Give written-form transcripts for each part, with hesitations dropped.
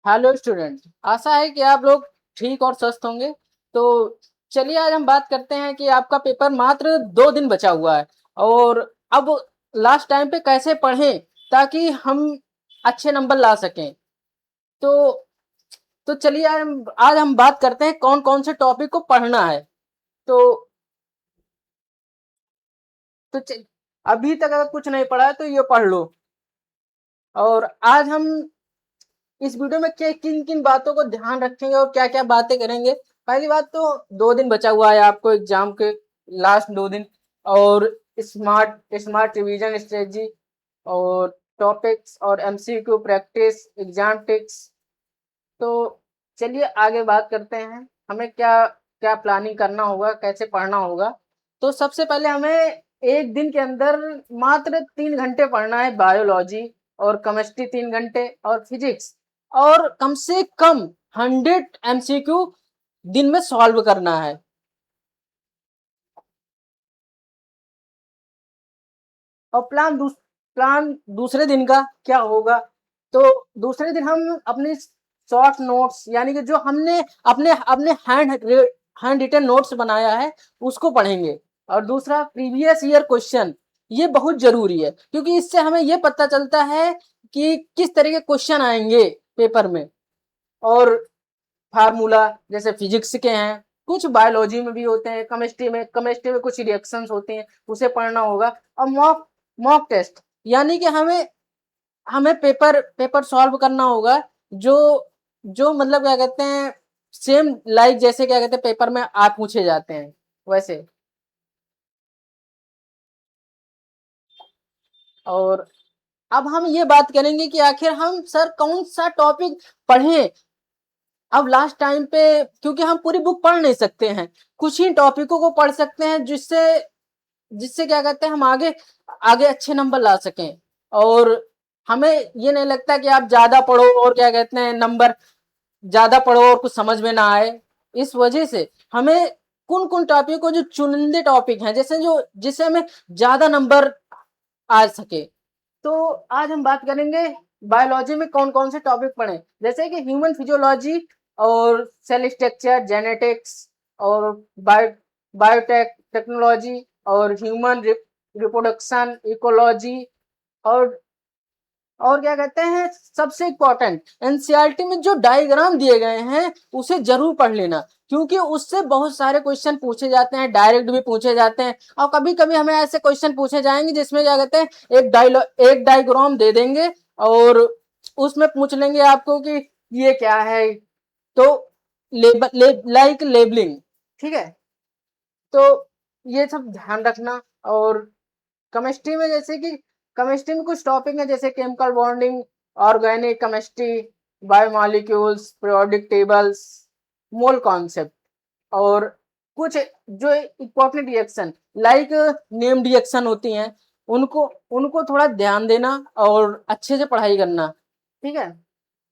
Hello student. आशा है कि आप लोग ठीक और स्वस्थ होंगे। तो चलिए आज हम बात करते हैं कि आपका पेपर मात्र 2 दिन बचा हुआ है और अब लास्ट टाइम पे कैसे पढ़ें ताकि हम अच्छे नंबर ला सकें। तो चलिए आज हम बात करते हैं कौन कौन से टॉपिक को पढ़ना है। तो तो च- अभी तक अगर कुछ नहीं पढ़ा है तो ये पढ़ लो। और आज हम इस वीडियो में क्या किन किन बातों को ध्यान रखेंगे और क्या क्या बातें करेंगे। पहली बात तो 2 दिन बचा हुआ है आपको एग्जाम के, लास्ट 2 दिन। और स्मार्ट स्मार्ट रिवीजन स्ट्रेटजी और टॉपिक्स और एमसीक्यू प्रैक्टिस एग्जाम टिक्स। तो चलिए आगे बात करते हैं हमें क्या क्या प्लानिंग करना होगा, कैसे पढ़ना होगा। तो सबसे पहले हमें एक दिन के अंदर मात्र 3 घंटे पढ़ना है बायोलॉजी, और केमिस्ट्री 3 घंटे, और फिजिक्स। और कम से कम 100 एमसीक्यू दिन में सॉल्व करना है। और प्लान दूसरे दिन का क्या होगा। तो दूसरे दिन हम अपनी शॉर्ट नोट्स, यानी कि जो हमने अपने अपने हैंड रिटन नोट्स बनाया है उसको पढ़ेंगे। और दूसरा प्रीवियस ईयर क्वेश्चन, ये बहुत जरूरी है क्योंकि इससे हमें ये पता चलता है कि किस तरह के क्वेश्चन आएंगे पेपर में। और फार्मूला जैसे फिजिक्स के हैं, कुछ बायोलॉजी में भी होते हैं, केमिस्ट्री में कुछ रिएक्शंस होते हैं, उसे पढ़ना होगा। और मॉक मॉक टेस्ट, यानी कि हमें हमें पेपर पेपर सॉल्व करना होगा। जो जो मतलब क्या कहते हैं, सेम लाइक जैसे क्या कहते हैं पेपर में आप पूछे जाते हैं वैसे। और अब हम ये बात करेंगे कि आखिर हम सर कौन सा टॉपिक पढ़ें। अब लास्ट टाइम पे क्योंकि हम पूरी बुक पढ़ नहीं सकते हैं, कुछ ही टॉपिकों को पढ़ सकते हैं जिससे जिससे क्या कहते हैं हम आगे आगे अच्छे नंबर ला सकें। और हमें ये नहीं लगता कि आप ज्यादा पढ़ो और क्या कहते हैं नंबर ज्यादा पढ़ो और कुछ समझ में ना आए। इस वजह से हमें कुन कुन टॉपिक को, जो चुनिंदे टॉपिक हैं जैसे जो जिससे हमें ज्यादा नंबर आ सके। तो आज हम बात करेंगे बायोलॉजी में कौन कौन से टॉपिक पढ़ें, जैसे कि ह्यूमन फिजियोलॉजी और सेल स्ट्रक्चर जेनेटिक्स और बायोटेक टेक्नोलॉजी और ह्यूमन रिप्रोडक्शन इकोलॉजी। और क्या कहते हैं सबसे इम्पोर्टेंट एनसीईआरटी में जो डायग्राम दिए गए हैं उसे जरूर पढ़ लेना, क्योंकि उससे बहुत सारे क्वेश्चन पूछे जाते हैं, डायरेक्ट भी पूछे जाते हैं। और कभी कभी हमें ऐसे क्वेश्चन पूछे जाएंगे जिसमें क्या कहते हैं एक डायग्राम दे देंगे और उसमें पूछ लेंगे आपको कि ये क्या है। तो लाइक लेबलिंग, ठीक है। तो ये सब ध्यान रखना। और केमिस्ट्री में जैसे कि केमिस्ट्री में कुछ टॉपिक है जैसे chemical bonding, organic chemistry, biomolecules, periodic tables, mole concept. और कुछ जो important reaction like name reaction होती हैं, उनको उनको थोड़ा ध्यान देना और अच्छे से पढ़ाई करना, ठीक है।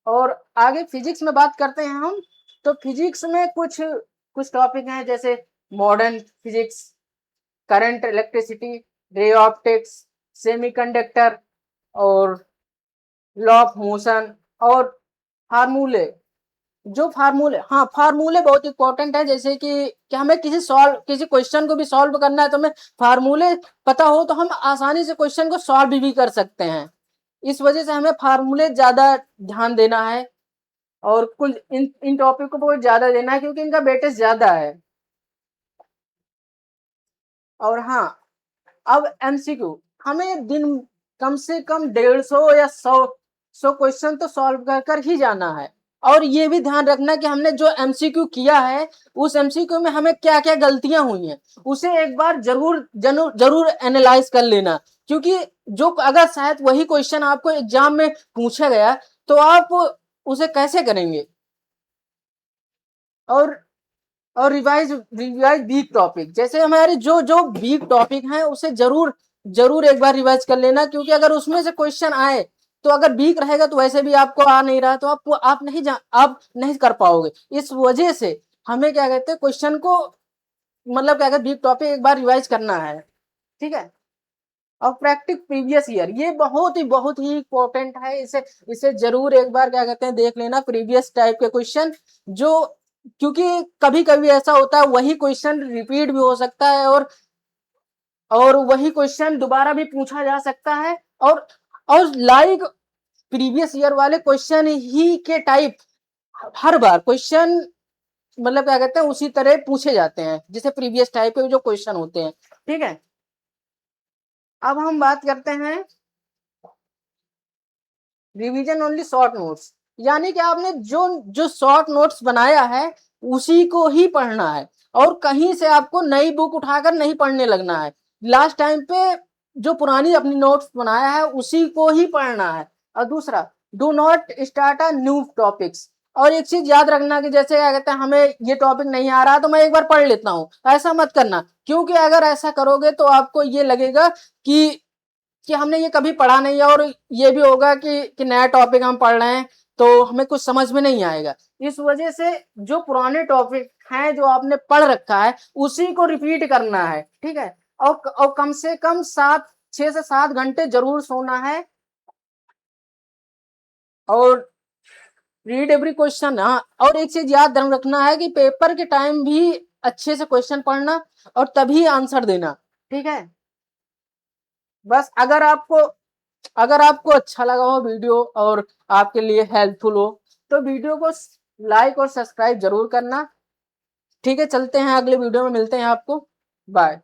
और आगे फिजिक्स में बात करते हैं हम। तो फिजिक्स में कुछ कुछ टॉपिक हैं जैसे modern physics, current electricity, ray optics, semiconductor और लॉ ऑफ मोशन और फार्मूले। जो फार्मूले, हाँ फार्मूले बहुत इंपॉर्टेंट है। जैसे कि हमें किसी क्वेश्चन को भी सॉल्व करना है तो हमें फार्मूले पता हो तो हम आसानी से क्वेश्चन को सॉल्व भी कर सकते हैं। इस वजह से हमें फार्मूले ज्यादा ध्यान देना है। और कुल इन इन टॉपिक को बहुत ज्यादा देना है क्योंकि इनका वेटेज ज्यादा है। और हाँ, अब एमसीक्यू हमें दिन कम से कम 150 या 100 क्वेश्चन तो सॉल्व कर कर ही जाना है। और ये भी ध्यान रखना कि हमने जो एमसीक्यू किया है उस एमसीक्यू में हमें क्या क्या गलतियां हुई हैं उसे एक बार जरूर जरूर जरूर एनालाइज कर लेना। क्योंकि जो अगर शायद वही क्वेश्चन आपको एग्जाम में पूछा गया तो आप उसे कैसे करेंगे। और रिवाइज रिवाइज वीक टॉपिक, जैसे हमारे जो जो वीक टॉपिक हैं उसे जरूर जरूर एक बार रिवाइज कर लेना, क्योंकि अगर उसमें से क्वेश्चन आए तो अगर वीक रहेगा तो वैसे भी आपको आ नहीं रहा तो आप नहीं कर पाओगे। इस वजह से हमें क्या कहते हैं क्वेश्चन को, मतलब क्या कहते हैं वीक टॉपिक एक बार रिवाइज करना है, ठीक है। और प्रैक्टिस प्रीवियस ईयर, ये बहुत ही इंपॉर्टेंट है। इसे इसे जरूर एक बार क्या कहते हैं देख लेना, प्रीवियस टाइप के क्वेश्चन जो, क्योंकि कभी कभी ऐसा होता है वही क्वेश्चन रिपीट भी हो सकता है और वही क्वेश्चन दोबारा भी पूछा जा सकता है और लाइक प्रीवियस ईयर वाले क्वेश्चन ही के टाइप हर बार क्वेश्चन मतलब क्या कहते हैं उसी तरह पूछे जाते हैं जैसे प्रीवियस टाइप के जो क्वेश्चन होते हैं। ठीक है, अब हम बात करते हैं रिवीजन ओनली शॉर्ट नोट्स, यानी कि आपने जो जो शॉर्ट नोट्स बनाया है उसी को ही पढ़ना है और कहीं से आपको नई बुक उठाकर नहीं पढ़ने लगना है। लास्ट टाइम पे जो पुरानी अपनी नोट्स बनाया है उसी को ही पढ़ना है। और दूसरा, do not start a new topics. और एक चीज याद रखना कि जैसे क्या कहते हैं हमें ये टॉपिक नहीं आ रहा तो मैं एक बार पढ़ लेता हूँ, ऐसा मत करना, क्योंकि अगर ऐसा करोगे तो आपको ये लगेगा कि हमने ये कभी पढ़ा नहीं है और ये भी होगा कि नया टॉपिक हम पढ़ रहे हैं तो हमें कुछ समझ में नहीं आएगा। इस वजह से जो पुराने टॉपिक हैं जो आपने पढ़ रखा है उसी को रिपीट करना है। ठीक है, और कम से कम 6 से 7 घंटे जरूर सोना है और रीड एवरी क्वेश्चन। हाँ, और एक चीज याद ध्यान रखना है कि पेपर के टाइम भी अच्छे से क्वेश्चन पढ़ना और तभी आंसर देना। ठीक है, बस अगर आपको अच्छा लगा हो वीडियो और आपके लिए हेल्पफुल हो तो वीडियो को लाइक और सब्सक्राइब जरूर करना। ठीक है, चलते हैं अगले वीडियो में मिलते हैं आपको। बाय।